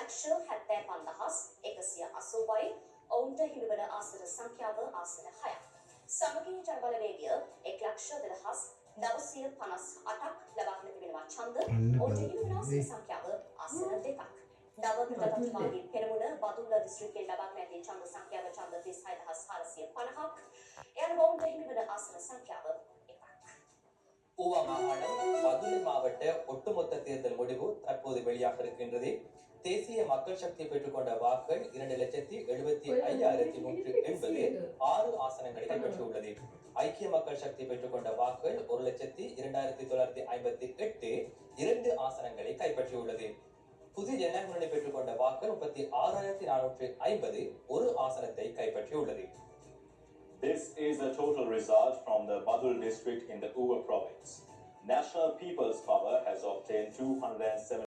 ලක්ෂ 75180යි. ඔවුන්ට හිමිවන ආසන සංඛ්‍යාව ආසන 6ක්. සමගිය ජනබලවේගය 1,0958ක් ලබාගෙන තිබෙනවා ඡන්ද. ඔවුන්ට හිමිවන ආසන සංඛ්‍යාව ආසන 2ක්. නව ප්‍රජාතන්ත්‍රවාදී පෙරමුණ බදුල්ල දිස්ත්‍රික්කයෙන් ලබාගෙන ඇති ඡන්ද සංඛ්‍යාව ඡන්ද 36450ක්. එයන ඔවුන්ට හිමිවන ආසන සංඛ්‍යාව 1ක්. ஊவா மாகாணம் பதுளை மாவட்ட ஒட்டுமொத்த தேர்தல் முடிவு தற்போது வெளியாக இருக்கின்றது. தேசிய மக்கள் சக்தி பெற்றுக்கொண்ட வாக்குகள் 2,75,180 6 ஆசனங்களை கைப்பற்றியுள்ளது. ஐக்கிய மக்கள் சக்தி பெற்றுக்கொண்ட வாக்குகள் 1,2958 2 ஆசனங்களை கைப்பற்றியுள்ளது. புதிய ஜனநாயக முன்னணி பெற்றுக்கொண்ட வாக்குகள் 36,450 ஒரு ஆசனத்தை கைப்பற்றியுள்ளது. This is the total result from the Badul district in the Uva province. National People's Power has obtained 207